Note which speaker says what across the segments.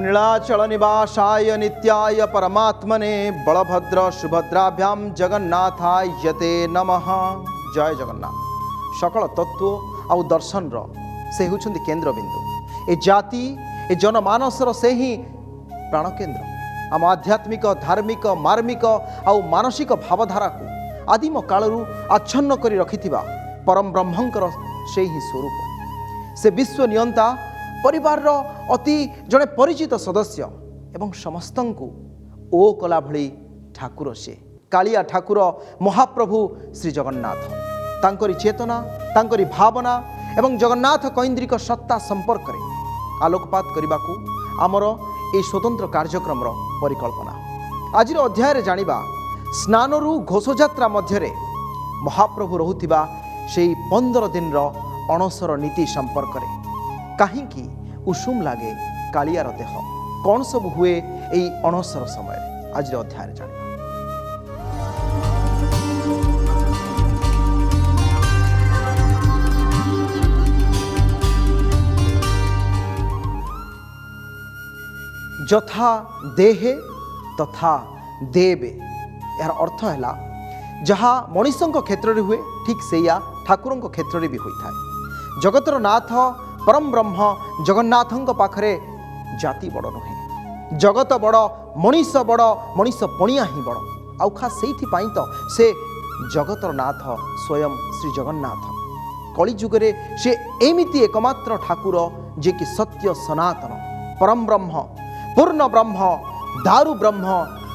Speaker 1: नीलाचल निवासाय नित्याय परमात्मने बलभद्र सुभद्राभ्याम जगन्नाथाय यते नमः। जय जगन्नाथ। सकल तत्व आउ दर्शन से होउछन्ति केंद्र बिंदु। ए जाति ए जनमानसर से ही प्राण केंद्र। आम आध्यात्मिक धार्मिक मार्मिक आउ मानसिक भावधारा को आदिम कालरू आच्छन्न करी रखिथिबा परम ब्रह्मंकर से ही स्वरूप। से विश्व नियंता परिवार अति जड़े परिचित सदस्य एवं समस्त ओ कला भली ठाकुर से कालिया ठाकुर महाप्रभु श्री जगन्नाथ तांकरी चेतना तांकरी भावना एवं जगन्नाथ कैंद्रिक सत्ता संपर्क में आलोकपात करने को आमर ए स्वतंत्र कार्यक्रम परिकल्पना। आज अध्याय जानिबा स्नानरू घोषयात्रा मध्य महाप्रभु रहुथिबा सेई 15 दिन अणसर नीति संपर्क में कहीं उषुम लगे कालियार देह कौन सब हुए यही अणसर समय आज अध्याय जाना। यथा देहे तथा देवे यार अर्थ है जहाँ मनीषों क्षेत्र में हुए ठीक से या ठाकुरों क्षेत्र में भी होता है। जगतर नाथ परम ब्रह्म जगन्नाथों पाखरे जाति बड़ नुहे जगत बड़ मनीष बड़ मनीष पणिया ही बड़ आउ खास से तो से जगतर नाथ स्वयं श्री जगन्नाथ कली जुगरे से एमिति एकमात्र ठाकुर जे कि सत्य सनातन परम ब्रह्म पूर्ण ब्रह्म दारु ब्रह्म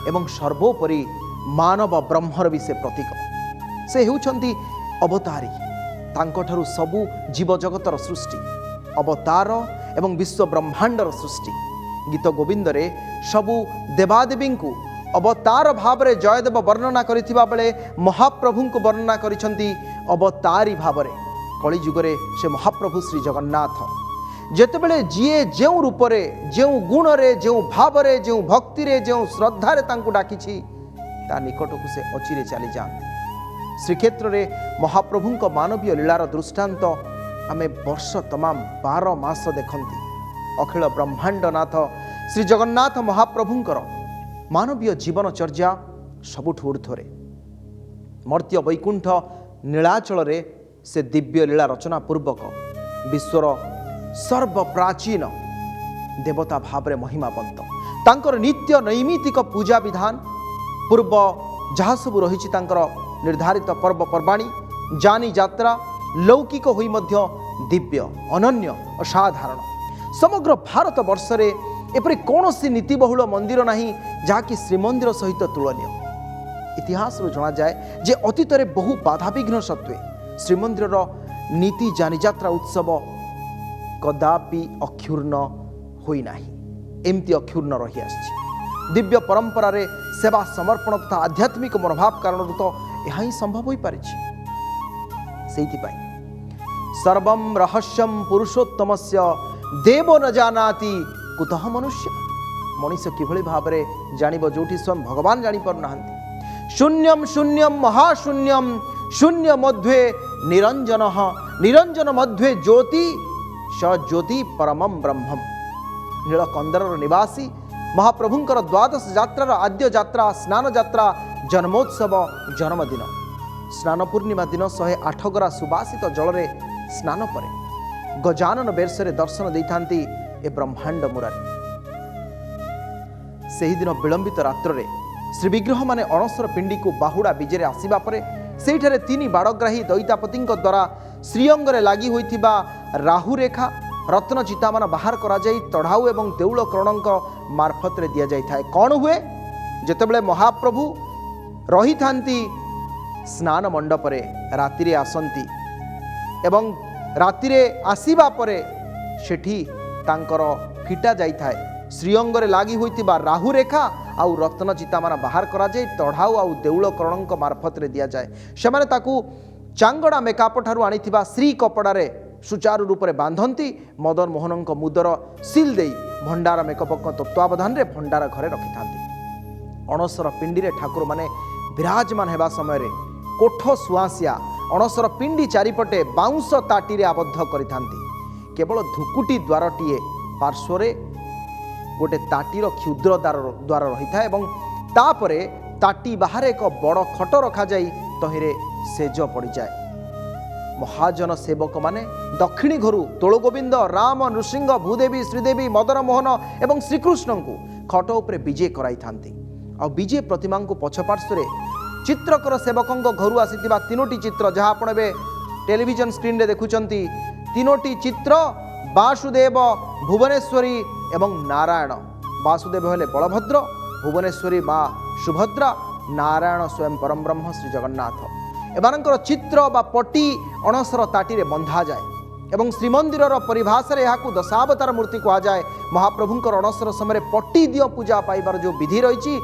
Speaker 1: एवं सर्वोपरि मानव ब्रह्मर भी से प्रतीक। से होउछन्ति अवतारी तांकठारु सबु जीव जगतर सृष्टि अवतार एवं विश्व ब्रह्मांडर सृष्टि। गीत गोविंद रे सबु देवादेवी को अवतार भाव में जयदेव वर्णना करिथिबा बेले महाप्रभु को वर्णना करिसंती अवतारी भाव में। कली जुगरे से महाप्रभु श्री जगन्नाथ जेतेबेले जीए जो रूपरे जो गुणरे जो भावरे जो भक्ति जो श्रद्धारे तांकु डाकिछि ता निकटकु से अचिरे चली जाते। श्रीक्षेत्र में महाप्रभु को मानवीय लीलार दृष्टांत आमे वर्ष तमाम 12 मास देखती। अखिल ब्रह्मांडनाथ श्री जगन्नाथ महाप्रभुंकर मानवीय जीवनचर्या सबुठ ऊर्ध्वरे। मर्त्य वैकुंठ नीलाचल रे से दिव्य लीला रचना पूर्वक विश्वर सर्वप्राचीन देवता भाव महिमावंत तांकर नित्य नैमितिक पूजा विधान पूर्व जहाँ सब रही निर्धारित पर्वपर्वाणी जानी यात्रा लौकिक होई मध्य दिव्य अनन्य असाधारण। समग्र भारत वर्ष रे एपरि कौनसी नीतिबहुल मंदिर नहीं जहाँकि श्रीमंदिर सहित तुलनीय। इतिहास जना जाए जे अतीत रे बहु बाधाविघ्न सत्वे श्रीमंदिर नीति जानी यात्रा उत्सव कदापि अक्षुर्ण होई नाही एमती अक्षुर्ण रही आछि। दिव्य परंपरा रे सेवा समर्पण तथा आध्यात्मिक मनोभाव कारण तो यह ही संभव हो पारि। सर्वं रहस्यम पुरुषोत्तमस्य देवो न जानाति कुतः मनुष्य। मनुष्य किभली भाव में जानिब जोठी स्वयं भगवान जानी पारु नाहंती। शून्यम शून्यम महाशून्यम शून्य मध्ये निरंजन निरंजन मध्ये ज्योति स ज्योति परमं ब्रह्मम। नीलकंदर निवासी महाप्रभुंकर द्वादश यात्रार आद्य यात्रा स्नान यात्रा जन्मोत्सव जन्मदिन स्नान पूर्णिमा दिन 108 गरा सुबासित जलरे स्नान पर गजानन बेर्षे दर्शन देइथांती ए ब्रह्मांड मुरारी। सेही दिन विलंबित रात्रे श्रीविग्रह माने अणसर पिंडी को बाहुड़ा विजेरे आसिबा परे सेठारे 3 बाड़ग्राही दैतापति द्वारा श्रीअंगरे लागि होइथिबा राहुरेखा रत्न चितामान बाहर करा जाई तढ़ाऊ एवं देउल करणक मार्फत रे दिया जाई थाए। कौन हुए जेतेबेले महाप्रभु रही थांती स्नान मंडप रे राति रे आसंती एवं राति रे आसीबा परे सेठी तांकर फिटा जाई थाए श्रीअंगरे लागि होइतिबा राहुरेखा आउ रत्न चितामान बाहर करा जाई तढ़ाऊ आउ देउल करणक मार्फत रे दिया जाए। सेमाने ताकू चांगड़ा मेकअप ठारू आनिथिबा श्री कपड़ा रे सुचारू रूप से बांधती मदन मोहन मुदर सील दे भंडार मेकअप तत्वावधान रे भंडार घरे रखि था। अणसर पिंडी रे ठाकुर माने विराजमान हेबा समय रे कोठ सुआसिया अणसर पिंडी चारिपटे बाउंस ताटी रे आबद्ध करिथांती। केवल धुकुटी द्वारटीए पार्श्वरे गोटे ताटीर क्षुद्र द्वार रही था एवं तापरे ताटी बाहर एक बड़ खट रखा जाई तहिरे सेज पड़ जाए। महाजन सेवक माने दक्षिणी घरु तोलगोविंद राम नृसिंह भूदेवी श्रीदेवी मदन मोहन एवं श्रीकृष्ण को खट उपरे विजे कराई थांती आ विजे प्रतिमा को पछपार्श्व चित्रकर सेवकों घर आसीथिबा तीनोटी चित्र जहाँ आपण एबे टेलीविजन स्क्रीन रे देखुचंती तीनोटी चित्र वासुदेव भुवनेश्वरी एवं नारायण। वासुदेव हेले बलभद्र, भुवनेश्वरी माँ सुभद्रा, नारायण स्वयं परम ब्रह्म श्री जगन्नाथ। एमानकर चित्र बा पट्टी अणसर ताटी रे बंधा जाए एवं श्रीमंदिर परिभाषा रे याकू दशावतार मूर्ति कहा जाए। महाप्रभुंकर अणसर समय पट्टी दियो पूजा पाइबार जो विधि रही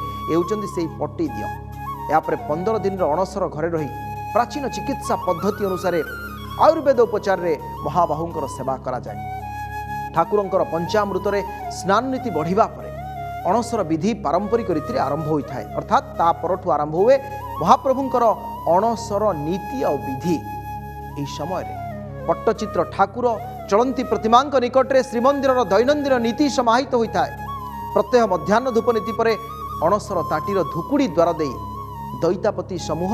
Speaker 1: से पट्टी दियो। यापर 15 दिन अणसर घरे रही प्राचीन चिकित्सा पद्धति अनुसार आयुर्वेद उपचार रे महाबाहुंकर सेवा करा जाए। ठाकुरंकर पंचामृत रे स्नान नीति बढ़िबा परे अणसर विधि पारंपरिक रीति आरंभ होता है, अर्थात ता परठू आरंभ हुए महाप्रभुंकर अणसर नीति और विधि। यह समय पट्टचित्र ठाकुर चलंती प्रतिमा निकट में श्रीमंदिर दैनंदिन नीति समाहित होता है। प्रत्यह मध्याह्न धूप नीति पर अणसर ताटीर धुकुड़ी द्वारा दे दैतापति समूह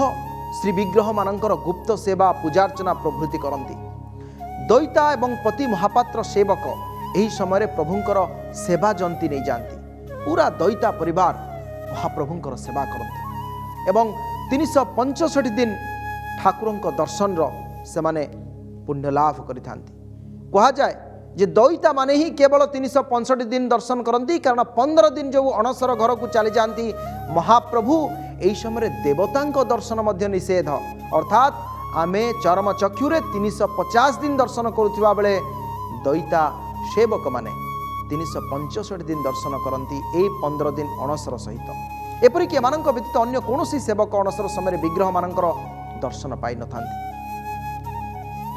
Speaker 1: श्री विग्रह मानकर गुप्त सेवा पूजार्चना प्रभृति करती। दैता एवं पति महापात्र सेवक यही समय प्रभुंकर सेवा जंती नहीं जाती। पूरा दैता परिवार महाप्रभुंकर सेवा करते एवं 365 दिन ठाकुरंक दर्शन से माने पुण्य लाभ करिथांती। कहा जाए जे दैता माने ही केवल 365 दिन दर्शन करती, कारण 15 दिन जो अणसर घर को चली जाती महाप्रभु यही समय देवतांक दर्शन मध्य निषेध, अर्थात आमे चरम चक्षुरे 350 दिन दर्शन करुवा बेले दैता सेवक माने 365 दिन दर्शन करती 15 दिन अणसर सहित। एपरिक एमानंक व्यतीत अन्य कौनसी सेवक अणसर समय विग्रह मानकर दर्शन पाई न थांती।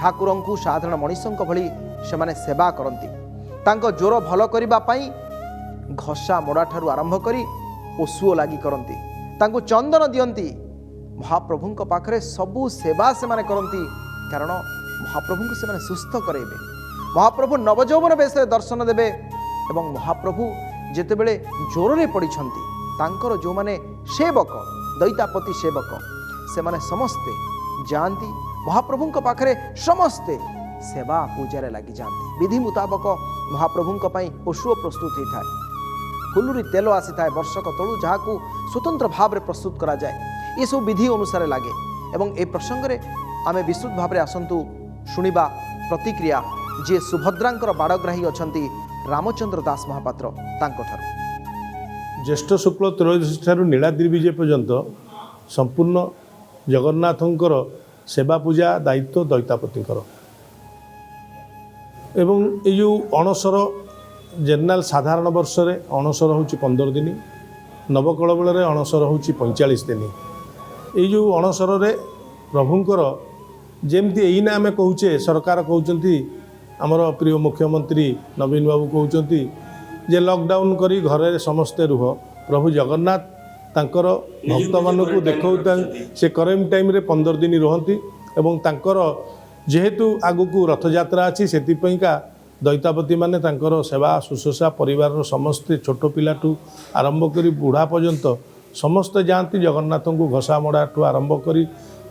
Speaker 1: ठाकुरं को साधारण मनीषों भली से माने सेवा करती। तांको ज्वर भल करिबा पई घसा मोड़ा ठारू आरंभ करी ओसुओ लागी करती, तांको चंदन दियंती। महाप्रभुंक पाखरे सबु सेवा से माने करती, कारण महाप्रभु को से माने सुस्थ करेबे। महाप्रभु नवजौवन बेश दर्शन देबे एवं महाप्रभु जेतेबेले ज्वरे पड़िछंती तांकर जो माने सेवक दैतापति सेवक से माने समस्ते जानती महाप्रभुंक पाखरे समस्ते सेवा पूजा लगी जाती। विधि मुताबक महाप्रभुंक पई पशु प्रस्तुत होता है। फुलुरी तेल आसी था वर्षक तलु जहाँ स्वतंत्र भाव में प्रस्तुत करा जाए। ये सब विधि अनुसार लगे एवं ए प्रसंग रे आमे विस्तृत भाव में आसंतु शुणिबा प्रतिक्रिया जे सुभद्रांकर बाड़ग्राही अछंती रामचंद्र दास महापात्र तांको ठारू।
Speaker 2: ज्येष्ठ शुक्ल त्रयोदशी ठारू नीलाद्रि विजय पर्यंत संपूर्ण जगन्नाथंकर सेवा पूजा दायित्व दैतापतिंकर एवं ये जो अणसर जेनराल साधारण वर्ष रे अणसर होची 15 दिन, नवकलबल रे अणसर होची 45 दिन। ये जो अणसर रे प्रभुंकर जेमती एइना आमे कहूचे सरकार कहउचंती आमर प्रिय मुख्यमंत्री नवीन बाबू कहउचंती जे लॉकडाउन करी घरे समस्ते रुह। प्रभु जगन्नाथ तांकर भक्त मानकु देखौता से क्वारंटाइन रे 15 दिन रहंती एवं तांकर जेहेतु आगुकू रथयात्रा अच्छी से दैतापति माने तांकर सेवा शुश्रूषा परिवार समस्ते छोट पिलाठू आरंभ करी बुढ़ा पर्यंत समस्ते जाती। जगन्नाथ को घसा मड़ा ठू आरंभ करी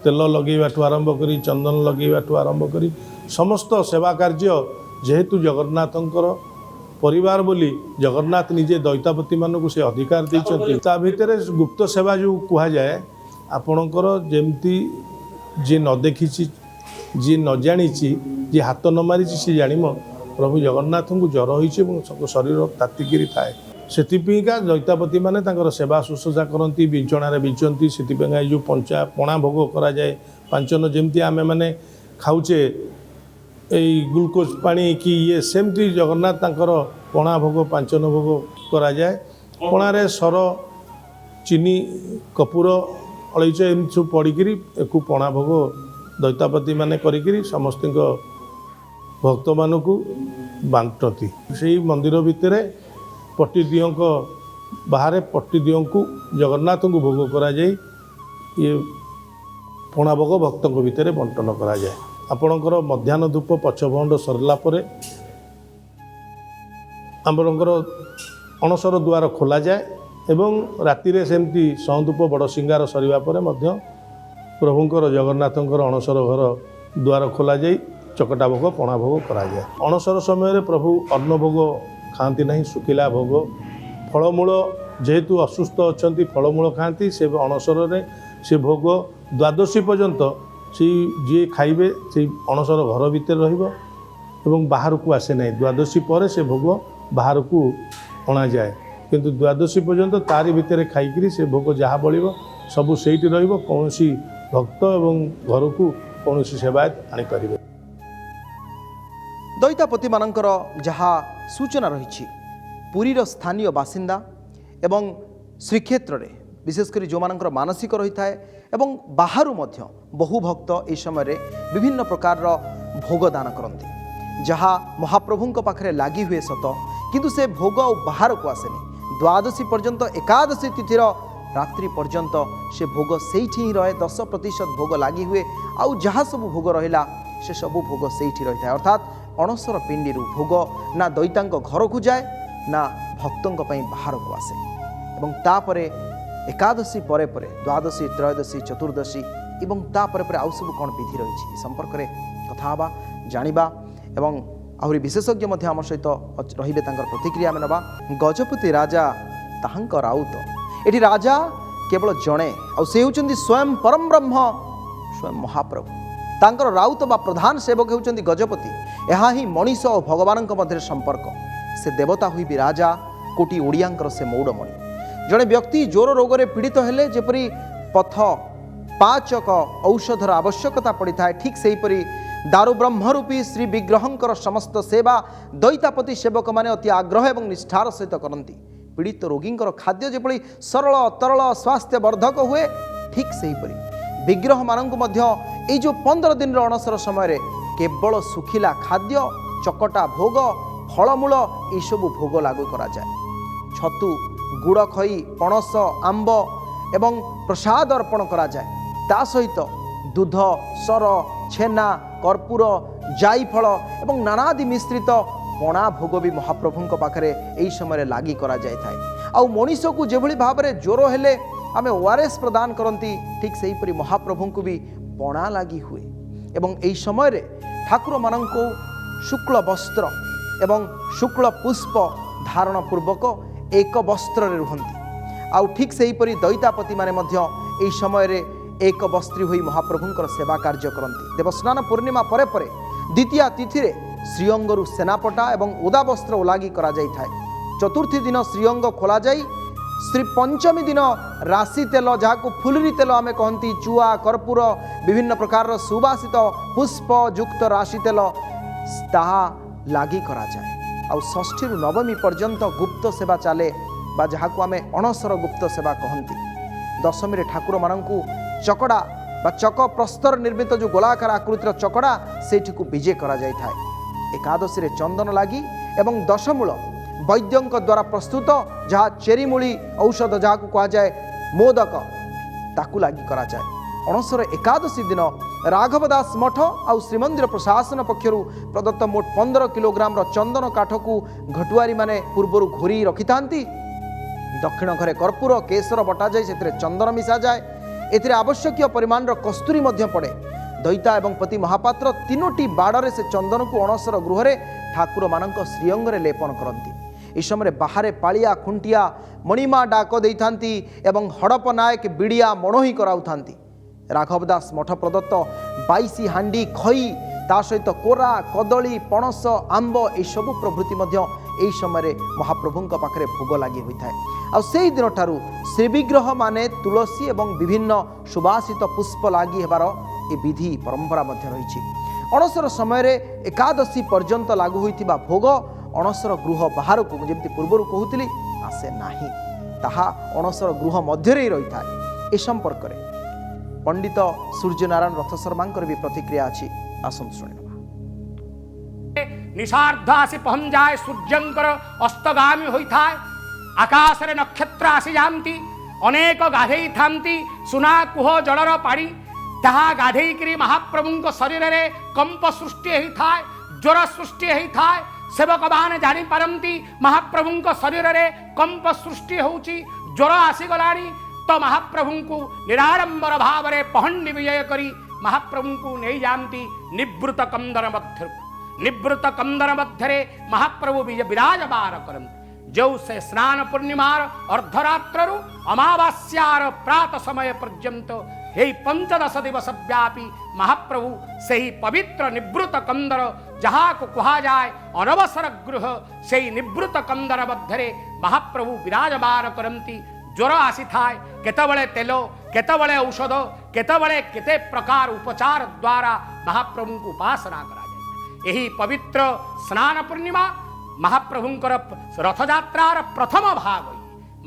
Speaker 2: तेल लगेवाठू आरंभ करी चंदन लगेवाठू आरंभ करी समस्त सेवा कार्य जेहेतु जगन्नाथंकर परिवार बोली जगन्नाथ निजे दैतापति मानकु से अधिकार देइछन्ति। ता भितरे गुप्त सेवा जो कहा जाए आपणकर जेमती जे न देखिछि जी न जानी जी हाथ न मारी सी जानिम प्रभु जगन्नाथ को ज्वर हो शरीर तातिकी थाए से दैतापति माने तांकर सेवा शुश्रूषा करती विंचणारे बिंचती से जो पंचा पणा भोग करा जाए पांचन जमती आमे माने खाऊचे ग्लुकोज पानी कि ये सेमती जगन्नाथ तांकर पणा भोग पांचन भोग करा जाए। पणारे सर चीनी कपूर अलैच एम सब पड़िकी एक पणा भोग दैतापति माने करिकिरी समस्त भक्त मानकु बांटती। से मंदिर भितर पट्टीदियों बाहर पट्टीदियों को जगन्नाथ को भोग करा जाए। ये पणा भोग भक्तों भितर बंटन करा जाए। आपणकर मध्याह्न धूप पछभंड सरला परे आमरंकर ଅଣସର ଦୁଆର ଖୋଲାଯାଏ ଏବଂ ରାତିରେ ସେମିତି ସଅଁଧୂପ ବଡ଼ ସିଙ୍ଗାର ସରିବା ପରେ ମଧ୍ୟ ପ୍ରଭୁଙ୍କର ଜଗନ୍ନାଥଙ୍କର ଅଣସର ଘର ଦୁଆର ଖୋଲାଯାଇ ଚକଟା ଭୋଗ ପଣା ଭୋଗ କରାଯାଏ। ଅଣସର ସମୟରେ ପ୍ରଭୁ ଅନ୍ନ ଭୋଗ ଖାଆନ୍ତି ନାହିଁ, ଶୁଖିଲା ଭୋଗ ଫଳମୂଳ, ଯେହେତୁ ଅସୁସ୍ଥ ଅଛନ୍ତି ଫଳମୂଳ ଖାଆନ୍ତି। ସେ ଅଣସରରେ ସେ ଭୋଗ ଦ୍ୱାଦଶୀ ପର୍ଯ୍ୟନ୍ତ ସେଇ ଯିଏ ଖାଇବେ ସେଇ ଅଣସର ଘର ଭିତରେ ରହିବ ଏବଂ ବାହାରକୁ ଆସେ ନାହିଁ। ଦ୍ୱାଦଶୀ ପରେ ସେ ଭୋଗ ବାହାରକୁ ଅଣାଯାଏ, କିନ୍ତୁ ଦ୍ୱାଦଶୀ ପର୍ଯ୍ୟନ୍ତ ତାରି ଭିତରେ ଖାଇକିରି ସେ ଭୋଗ ଯାହା ବଳିବ ସବୁ ସେଇଠି ରହିବ। କୌଣସି ଭକ୍ତ ଏବଂ ଘରକୁ କୌଣସି ସେବାୟତ ଆଣିପାରିବେ।
Speaker 1: ଦଇତାପତିମାନଙ୍କର ଯାହା ସୂଚନା ରହିଛି, ପୁରୀର ସ୍ଥାନୀୟ ବାସିନ୍ଦା ଏବଂ ଶ୍ରୀକ୍ଷେତ୍ରରେ ବିଶେଷ କରି ଯେଉଁମାନଙ୍କର ମାନସିକ ରହିଥାଏ ଏବଂ ବାହାରୁ ମଧ୍ୟ ବହୁ ଭକ୍ତ ଏହି ସମୟରେ ବିଭିନ୍ନ ପ୍ରକାରର ଭୋଗ ଦାନ କରନ୍ତି, ଯାହା ମହାପ୍ରଭୁଙ୍କ ପାଖରେ ଲାଗି ହୁଏ ସତ, କିନ୍ତୁ ସେ ଭୋଗ ଆଉ ବାହାରକୁ ଆସେନି। ଦ୍ୱାଦଶୀ ପର୍ଯ୍ୟନ୍ତ, ଏକାଦଶୀ ତିଥିର ରାତ୍ରି ପର୍ଯ୍ୟନ୍ତ ସେ ଭୋଗ ସେଇଠି ହିଁ ରହେ। 10% ଭୋଗ ଲାଗି ହୁଏ, ଆଉ ଯାହା ସବୁ ଭୋଗ ରହିଲା ସେ ସବୁ ଭୋଗ ସେଇଠି ରହିଥାଏ। ଅର୍ଥାତ୍ ଅଣସର ପିଣ୍ଡିରୁ ଭୋଗ ନା ଦଇତାଙ୍କ ଘରକୁ ଯାଏ ନା ଭକ୍ତଙ୍କ ପାଇଁ ବାହାରକୁ ଆସେ। ଏବଂ ତାପରେ ଏକାଦଶୀ ପରେ ପରେ ଦ୍ୱାଦଶୀ, ତ୍ରୟୋଦଶୀ, ଚତୁର୍ଦ୍ଦଶୀ ଏବଂ ତାପରେ ପରେ ଆଉ ସବୁ କ'ଣ ବିଧି ରହିଛି ଏ ସମ୍ପର୍କରେ କଥା ହେବା, ଜାଣିବା ଏବଂ ଆହୁରି ବିଶେଷଜ୍ଞ ମଧ୍ୟ ଆମ ସହିତ ରହିବେ, ତାଙ୍କର ପ୍ରତିକ୍ରିୟା ଆମେ ନେବା। ଗଜପତି ରାଜା ତାହାଙ୍କ ରାଉତ। ଏଠି ରାଜା କେବଳ ଜଣେ, ଆଉ ସେ ହେଉଛନ୍ତି ସ୍ୱୟଂ ପରମ ବ୍ରହ୍ମ, ସ୍ୱୟଂ ମହାପ୍ରଭୁ। ତାଙ୍କର ରାଉତ ବା ପ୍ରଧାନ ସେବକ ହେଉଛନ୍ତି ଗଜପତି। ଏହା ହିଁ ମଣିଷ ଓ ଭଗବାନଙ୍କ ମଧ୍ୟରେ ସମ୍ପର୍କ। ସେ ଦେବତା ହୋଇ ବି ରାଜା, କୋଟି ଓଡ଼ିଆଙ୍କର ସେ ମୌଡ଼ମଣି। ଜଣେ ବ୍ୟକ୍ତି ଜ୍ୱର ରୋଗରେ ପୀଡ଼ିତ ହେଲେ ଯେପରି ପଥ ପାଚକ ଔଷଧର ଆବଶ୍ୟକତା ପଡ଼ିଥାଏ, ଠିକ୍ ସେହିପରି ଦାରୁ ବ୍ରହ୍ମରୂପୀ ଶ୍ରୀ ବିଗ୍ରହଙ୍କର ସମସ୍ତ ସେବା ଦଇତାପତି ସେବକମାନେ ଅତି ଆଗ୍ରହ ଏବଂ ନିଷ୍ଠାର ସହିତ କରନ୍ତି। ପୀଡ଼ିତ ରୋଗୀଙ୍କର ଖାଦ୍ୟ ଯେପରି ସରଳ, ତରଳ, ସ୍ୱାସ୍ଥ୍ୟବର୍ଦ୍ଧକ ହୁଏ, ଠିକ୍ ସେହିପରି ବିଗ୍ରହମାନଙ୍କୁ ମଧ୍ୟ ଏଇ ଯେଉଁ 15 ଦିନର ଅଣସର ସମୟରେ କେବଳ ଶୁଖିଲା ଖାଦ୍ୟ, ଚକଟା ଭୋଗ, ଫଳମୂଳ ଏସବୁ ଭୋଗ ଲାଗୁ କରାଯାଏ। ଛତୁ, ଗୁଡ଼ ଖଇ, ପଣସ, ଆମ୍ବ ଏବଂ ପ୍ରସାଦ ଅର୍ପଣ କରାଯାଏ। ତା ସହିତ ଦୁଧ, ସର, ଛେନା, କର୍ପୂର, ଜାଇଫଳ ଏବଂ ନାନାଦି ମିଶ୍ରିତ ପଣା ଭୋଗ ବି ମହାପ୍ରଭୁଙ୍କ ପାଖରେ ଏହି ସମୟରେ ଲାଗି କରାଯାଇଥାଏ। ଆଉ ମଣିଷକୁ ଯେଭଳି ଭାବରେ ଜ୍ୱର ହେଲେ ଆମେ ORS ପ୍ରଦାନ କରନ୍ତି, ଠିକ୍ ସେହିପରି ମହାପ୍ରଭୁଙ୍କୁ ବି ପଣା ଲାଗି ହୁଏ। ଏବଂ ଏହି ସମୟରେ ଠାକୁରମାନଙ୍କୁ ଶୁକ୍ଳ ବସ୍ତ୍ର ଏବଂ ଶୁକ୍ଳ ପୁଷ୍ପ ଧାରଣ ପୂର୍ବକ ଏକ ବସ୍ତ୍ରରେ ରୁହନ୍ତି। ଆଉ ଠିକ୍ ସେହିପରି ଦଇତାପତିମାନେ ମଧ୍ୟ ଏହି ସମୟରେ ଏକ ବସ୍ତ୍ରୀ ହୋଇ ମହାପ୍ରଭୁଙ୍କର ସେବା କାର୍ଯ୍ୟ କରନ୍ତି। ଦେବସ୍ନାନ ପୂର୍ଣ୍ଣିମା ପରେ ପରେ ଦ୍ୱିତୀୟା ତିଥିରେ ଶ୍ରୀଅଙ୍ଗରୁ ସେନାପଟା ଏବଂ ଓଦା ବସ୍ତ୍ର ଓଲାଗି କରାଯାଇଥାଏ। ଚତୁର୍ଥୀ ଦିନ ଶ୍ରୀଅଙ୍ଗ ଖୋଲାଯାଇ ଶ୍ରୀ ପଞ୍ଚମୀ ଦିନ ରାଶି ତେଲ, ଯାହାକୁ ଫୁଲୁରି ତେଲ ଆମେ କହନ୍ତି, ଚୁଆ, କର୍ପୂର, ବିଭିନ୍ନ ପ୍ରକାରର ସୁବାସିତ ପୁଷ୍ପ ଯୁକ୍ତ ରାଶି ତେଲ ତାହା ଲାଗି କରାଯାଏ। ଆଉ ଷଷ୍ଠୀରୁ ନବମୀ ପର୍ଯ୍ୟନ୍ତ ଗୁପ୍ତ ସେବା ଚାଲେ, ବା ଯାହାକୁ ଆମେ ଅଣସର ଗୁପ୍ତ ସେବା କହନ୍ତି। ଦଶମୀରେ ଠାକୁରମାନଙ୍କୁ ଚକଡ଼ା ବା ଚକ ପ୍ରସ୍ତର ନିର୍ମିତ ଯେଉଁ ଗୋଲାକାର ଆକୃତିର ଚକଡ଼ା ସେଇଠିକୁ ବିଜେ କରାଯାଇଥାଏ। ଏକାଦଶୀରେ ଚନ୍ଦନ ଲାଗି ଏବଂ ଦଶମୂଳ ବୈଦ୍ୟଙ୍କ ଦ୍ୱାରା ପ୍ରସ୍ତୁତ ଯାହା ଚେରିମୂଳି ଔଷଧ, ଯାହାକୁ କୁହାଯାଏ ମୋଦକ, ତାକୁ ଲାଗି କରାଯାଏ। ଅଣସର ଏକାଦଶୀ ଦିନ ରାଘବ ଦାସ ମଠ ଆଉ ଶ୍ରୀମନ୍ଦିର ପ୍ରଶାସନ ପକ୍ଷରୁ ପ୍ରଦତ୍ତ ମୋଟ 15 କିଲୋଗ୍ରାମର ଚନ୍ଦନ କାଠକୁ ଘଟୁଆରୀମାନେ ପୂର୍ବରୁ ଘୋରି ରଖିଥାନ୍ତି। ଦକ୍ଷିଣ ଘରେ କର୍ପୂର କେଶର ବଟାଯାଇ ସେଥିରେ ଚନ୍ଦନ ମିଶାଯାଏ। ଏଥିରେ ଆବଶ୍ୟକୀୟ ପରିମାଣର କସ୍ତୁରୀ ମଧ୍ୟ ପଡ଼େ। ଦଇତା ଏବଂ ପତି ମହାପାତ୍ର 3ଟି ବାଡ଼ରେ ସେ ଚନ୍ଦନକୁ ଅଣସର ଗୃହରେ ଠାକୁରମାନଙ୍କ ଶ୍ରୀଅଙ୍ଗରେ ଲେପନ କରନ୍ତି। ଏହି ସମୟରେ ବାହାରେ ପାଳିଆ, ଖୁଣ୍ଟିଆ, ମଣିମା ଡାକ ଦେଇଥାନ୍ତି ଏବଂ ହଡ଼ପ ନାୟକ ବିଡ଼ିଆ ମଣୋହି କରାଉଥାନ୍ତି। ରାଘବ ଦାସ ମଠ ପ୍ରଦତ୍ତ 22 ହାଣ୍ଡି ଖଇ, ତା ସହିତ କୋରା, କଦଳୀ, ପଣସ, ଆମ୍ବ ଏସବୁ ପ୍ରଭୃତି ମଧ୍ୟ ଏହି ସମୟରେ ମହାପ୍ରଭୁଙ୍କ ପାଖରେ ଭୋଗ ଲାଗି ହୋଇଥାଏ। ଆଉ ସେହି ଦିନଠାରୁ ଶ୍ରୀବିଗ୍ରହ ମାନେ ତୁଳସୀ ଏବଂ ବିଭିନ୍ନ ସୁବାସିତ ପୁଷ୍ପ ଲାଗି ହେବାର ଏ ବିଧି ପରମ୍ପରା ମଧ୍ୟ ରହିଛି। ଅଣସର ସମୟରେ ଏକାଦଶୀ ପର୍ଯ୍ୟନ୍ତ ଲାଗୁ ହୋଇଥିବା ଭୋଗ ଅଣସର ଗୃହ ବାହାରକୁ, ମୁଁ ଯେମିତି ପୂର୍ବରୁ କହୁଥିଲି, ଆସେ ନାହିଁ। ତାହା ଅଣସର ଗୃହ ମଧ୍ୟରେ ହିଁ ରହିଥାଏ। ଏ ସମ୍ପର୍କରେ ପଣ୍ଡିତ ସୂର୍ଯ୍ୟନାରାୟଣ ରଥ ଶର୍ମାଙ୍କର ବି ପ୍ରତିକ୍ରିୟା ଅଛି, ଆସନ୍ତୁ ଶୁଣିବା।
Speaker 3: निशार्ध आसी पहुंच जाए सूर्यंकर अस्तगामी होता है। आकाश रे नक्षत्र आसी जाती, अनेक गाधई थांती सुना कुह जलर पाड़ी ताहा गाधई करी महाप्रभु शरीर रे कंप सृष्टि होता है, ज्वर सृष्टि होता है, सेवक मैंने जापारती महाप्रभु शरीर में कंप सृष्टि होउची ज्वर आसीगलाणी तो महाप्रभु को निराडंबर भाव में पहंडी विजय करी महाप्रभु को नहीं जाती निवृत कंदर मध्य निवृत कंदर मध्य महाप्रभु विराजमान करती जो से स्नान पूर्णिमार अर्धरात्रु अमावास्यार प्रात समय पर्यंत यही 15 दिवस व्यापी महाप्रभु से ही पवित्र निवृत कंदर जहाँ को कहा जाए अनवसर गृह से ही निवृत कंदर मध्य महाप्रभु विराजमान करती ज्वर आसी थाए केतबले तेल केतबले औषध केतबले केते प्रकार उपचार द्वारा महाप्रभु को उपासना करा जाए। यही पवित्र स्नान पूर्णिमा महाप्रभुंकर रथयात्रार प्रथम भाग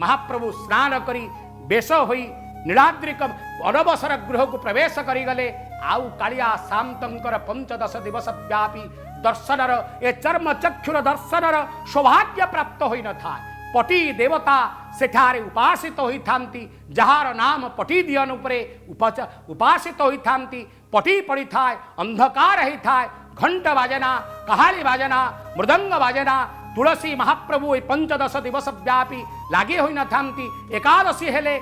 Speaker 3: महाप्रभु स्नान करी बेश होई नीलाद्रिक अनवसर गृह को प्रवेश करीगले आउ कालिया सामंतर 15 दिवस व्यापी दर्शनर ए चर्म चक्षुर दर्शनर सौभाग्य प्राप्त होई न था पटी देवता सेठारे उपासित होई थांती जहार नाम पटी दियन उपरे उपासित होई थांती पटी पड़ी थाए अंधकार ही थाए घंट बाजना कहाली बाजना मृदंग बाजना तुलसी महाप्रभु 15 दिवस व्यापी लागे होई न थांती एकादशी हेले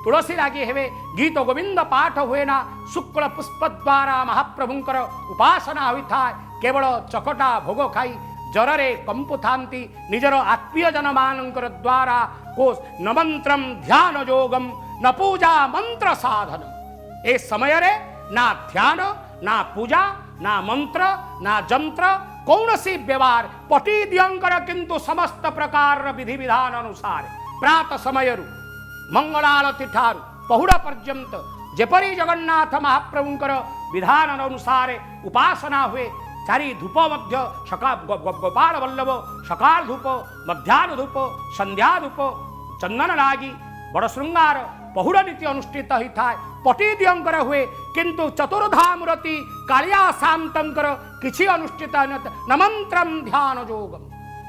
Speaker 3: तुलसी लागे हेवे गीत गोविंद पाठ हुए ना शुक्ल पुष्प द्वारा महाप्रभुंकर उपासना होई थाए केवल चकटा भोग खाई जररे कंपु थांती निजर आत्मीय जन मानकर द्वारा को न मंत्रम ध्यान योगम न पूजा मंत्र साधन ए समय रे ना ध्यान ना पूजा ना मंत्र ना जंत्र कौन सी व्यवहार पटी दियंकर किंतु समस्त प्रकार विधि विधान अनुसार प्रात समय मंगलारती ठारू पहुड़ा पर्यंत जेपरी जगन्नाथ महाप्रभुंकर विधान अनुसार उपासना हुए चारि धूप मध्य सका गोपाल वल्लभ सकाल धूप मध्याह्न धूप संध्या धूप चंदन लागी बड़ श्रृंगार पहुड़ा नीति अनुष्ठित होता है पटी दियंकर हुए किंतु चतुर्धा मूर्ति कालिया शांतंकर किसी अनुष्ठित न मंत्रम ध्यान योगम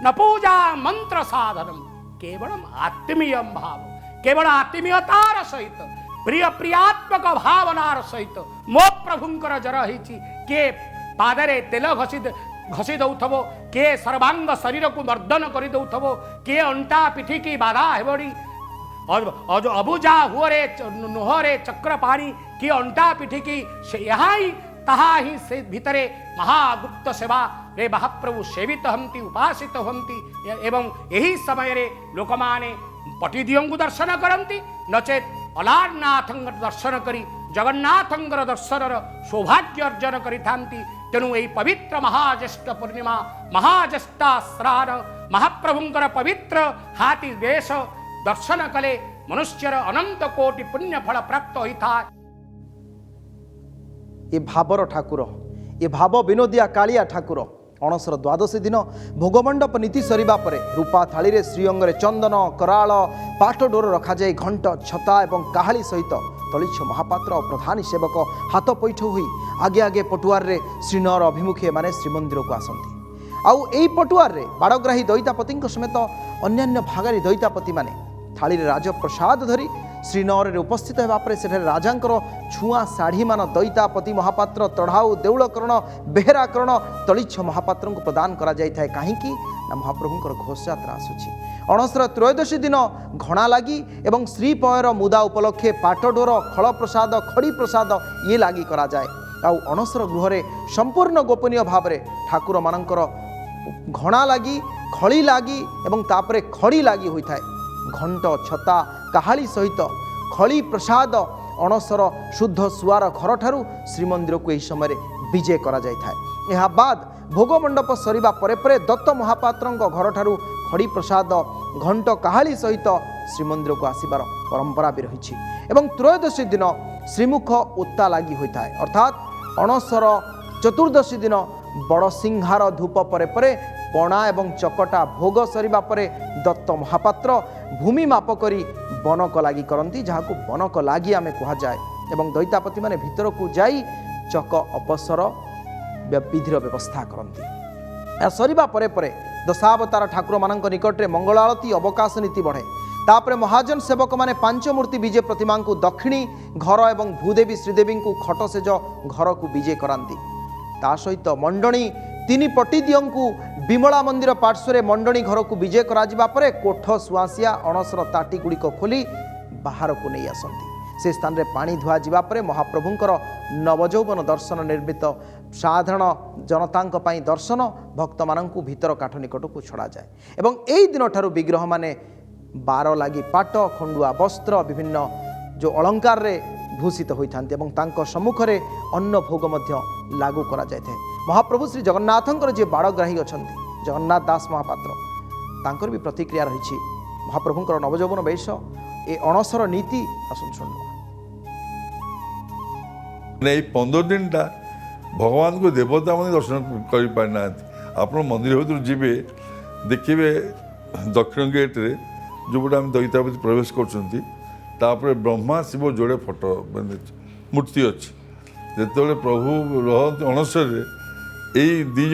Speaker 3: न पूजा मंत्र साधनम केवलम आत्मीय भाव केवल आत्मीयतार सहित प्रिय प्रियात्मक भावनार सहित मो प्रभुंकर जर होती के पादरे तेल घसी दौथबो के सर्वांग शरीर को मर्दन कर दौथबो के अंटा पिठी की बाधा हेबड़ी अबुजा हुअरे नुहरे चक्र पाणी की अंटा पिठी की यहाँ ही तहा ही से भितरे महागुप्त सेवा रे महाप्रभु सेवित हंती उपासित हंती एवं यही समय रे लोक माने पटिदियों को दर्शन करती नचेत अलारनाथ दर्शन करी जगन्नाथंकर दर्शन सौभाग्य अर्जन करी तेणु यही पवित्र महाज्येष्ठ पूर्णिमा महाज्येष्ठा श्राद्ध महाप्रभुंकर पवित्र हाथी वेश दर्शन कले मनुष्यर अनंत कोटि पुण्य फल प्राप्त होता
Speaker 1: ये भावर ठाकुर ये भाव विनोदिया कालिया ठाकुर अणसर द्वादशी दिन भोगमंडप नीति सरिबा परे रूपा थाली रे श्रीअंगरे चंदन कराल पाठ डोर रखा जाए घंट छता एवं काहाली सहित तलिछ महापात्र और प्रधानी सेवक हाथ पैठ हुई आगे आगे पटुआर रे श्रीनगर अभिमुखे माने श्रीमंदिर को आसती आउ एई पटुआर रे बाड़ग्राही दैतापति समेत अन्यान्य भागारी दैतापति माने थाली रे राजप्रसाद धरी श्रीनगर रे उपस्थित होगा पर सेठारे राजांकर छुआ शाढ़ी मान दैतापति महापात्र तढ़ाऊ देउलकरण बेहराकरण तलिछ महापात्र को प्रदान करा जाय थाए काहींकी ना महाप्रभुंकर घोषयात्रा आसुछि अणसर त्रयोदशी दिन घणा लागी एवं श्रीपयर मुदा उपलक्षे पाटडोर खल प्रसाद खड़ी प्रसाद ये लागी करा जाए आउ अणसर गृह संपूर्ण गोपनीय भाव में ठाकुर मानकर घणा लागी खड़ी लागी एवं तापरे खड़ी लागी होता है घंट छता काहाली सहित खड़ी प्रसाद अणसर शुद्ध सुआर घर ठारू श्रीमंदिर को यही समय विजय करा जाय थाए। यह बाद भोगमंडप सरिबा परे परे दत्त महापात्र घर ठारू खड़ी प्रसाद घंट काहाली सहित श्रीमंदिर को आसबार परंपरा भी रही एवं त्रयोदशी दिन श्रीमुख उत्ता लगी होता है अर्थात अणसर चतुर्दशी दिन बड़ सिंहार धूप परे परे पणा एवं चकटा भोग सरिबा परे दत्त महापात्र भूमि माप करी बनक लागी करती जहाँ को बनक लागी आमे कहा जाए एवं दैतापति माने भीतर को जाई चक अपसर विधिर व्यवस्था करती सरिबा परे परे दशावतार ठाकुर मानक निकट में मंगल आरती अवकाश नीति बढ़े तापर महाजन सेवक माने पांच मूर्ति विजय प्रतिमा को दक्षिणी घर एवं भूदेवी श्रीदेवी को खटसेज घर को विजय करांती ता सहित मंडणी तीन पटिदियों को विमला मंदिर पार्श्व मंडणी घर को विजय करा कोठ सुआसिया अणसर ताटी गुड़िक खोली बाहर को नहीं आसती से स्थान में पानी धुआ जावापर महाप्रभुंकर नवजौवन दर्शन निर्मित साधारण जनता दर्शन भक्त मानक भीतर काठ निकट को छड़ा जाए एवं यही दिन ठारू विग्रह माने बार लगी पाट खंडुआ वस्त्र विभिन्न जो अलंकार रे भूषित होइथांती एवं तांको सम्मुख रे अन्न भोग मध्य लागू करा जायथे। महाप्रभु श्री जगन्नाथंकर जे बाड़ग्राही अछंती जगन्नाथ दास महापात्र तांकर भी प्रतिक्रिया रही महाप्रभुंकर नवजौवन वेश ए अणसर नीति आसन शुणवा
Speaker 4: नहीं 15 दिन टा भगवान को देवता मैंने दर्शन कर पारिना आप मंदिर भर जीवे देखिए दक्षिण गेट रे जो गोटे आम दैतापति प्रवेश कर ब्रह्मा शिव जोड़े फोटो मूर्ति अच्छी जिते प्रभु रहते अणसर यही दिज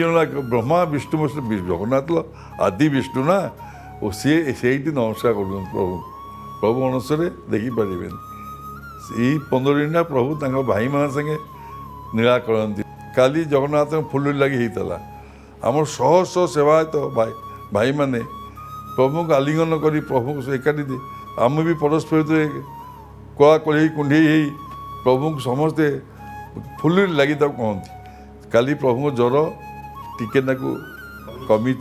Speaker 4: ब्रह्मा विष्णु जगन्नाथ आदि विष्णु ना और सी से नमस्कार कर प्रभु प्रभु अणसर देखिपारे यही 15 दिन प्रभु तक भाई मान संगे नीला करती काली जगन्नाथ फुल लगी होता आम शह शह सेवायत भाई माने प्रभु को आलिंगन कर प्रभु को एकाठी आम भी परस्पर कला कलही कुंडे प्रभु को समस्ते फुल लगी कहती काली प्रभु ज्वर टिके कमी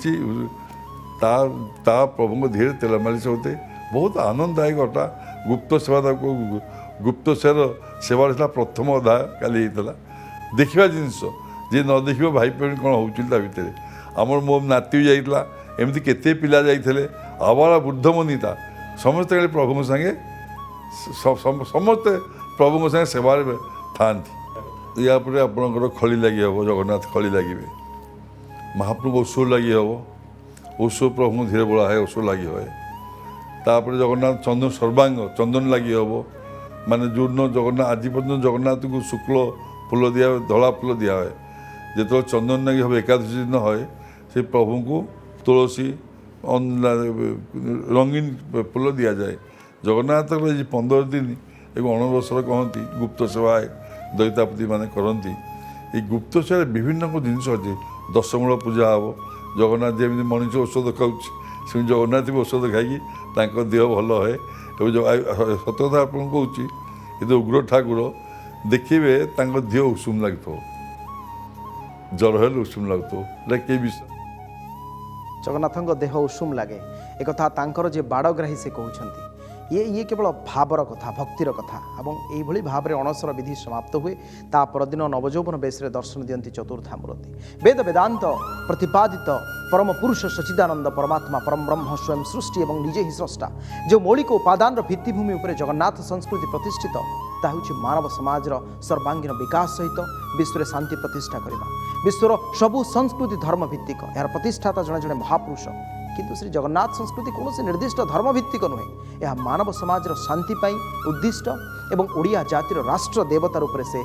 Speaker 4: प्रभु को धीरे तेल मालिश होते बहुत आनंददायक घटा गुप्त सेवा को गुप्त सेवा प्रथम अध्याय काली होता देखा जिनस जी न देख भाई बहन कौन होता भितर आमर मो नाती जाइला एमती केते पिला जाइए आवारा बुद्ध मनिता समस्ते प्रभु संगे समस्ते प्रभु संगे सेवार था या आपंकर खली लगी हम जगन्नाथ खली लगे महाप्रभु ओषो लगी हम ओषो प्रभु धीरे बड़ा है ओषो लगी हुए तापर जगन्नाथ चंदन सर्वांग चंदन लगी हम माने जो जगन्नाथ आज पर्यटन जगन्नाथ को शुक्ल फूल दिया धला फूल दिया है जो चंदन लगी हम एकादशी दिन है से प्रभु को तुलसी रंगीन फूल दि जाए जगन्नाथ 15 दिन एक अणबसर कहती गुप्त सेवा दैतापति माने करती ये गुप्त सेवा विभिन्न जिनस अच्छे दशमूल पूजा हम जगन्नाथ जमी मनुष्य औषध खाऊँ से जगन्नाथ भी औषध खाई देह भल है सत कथा आप कहूँ ये उग्र ठाकुर देखिए देह उषुम लगे जर है उषुम लगता कई विषय
Speaker 1: जगन्नाथ देह उषुम लगे एक तांकर जे बाड़ग्राही से कहते ये केवल भावर कथा भक्तिर कथा और यही भाव में अणसर विधि समाप्त हुए ता परदिन नवजौवन बेश दर्शन दियंती चतुर्था मूर्ति वेद वेदांत प्रतिपादित परम पुरुष सच्चिदानंद परमात्मा परम ब्रह्म स्वयं सृष्टि और निजे ही स्रष्टा जो मौलिक उपादान भित्तिभूमि उपर जगन्नाथ संस्कृति प्रतिष्ठित ताहूँ मानव समाज सर्वांगीन विकास सहित विश्व में शांति प्रतिष्ठा करने विश्वर सबु संस्कृति धर्म भित्तिक यार प्रतिष्ठाता जड़े जड़े महापुरुष किंतु श्री जगन्नाथ संस्कृति कौन से निर्दिष्ट धर्म भित्तिक नुहे यह मानव समाज शांति उद्दिष्ट एवं ओडिया जातिर राष्ट्र देवता रूप से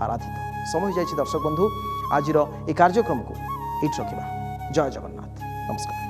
Speaker 1: आराधित समय जाइए दर्शक बंधु आज कार्यक्रम को ये रखा जय जगन्नाथ नमस्कार।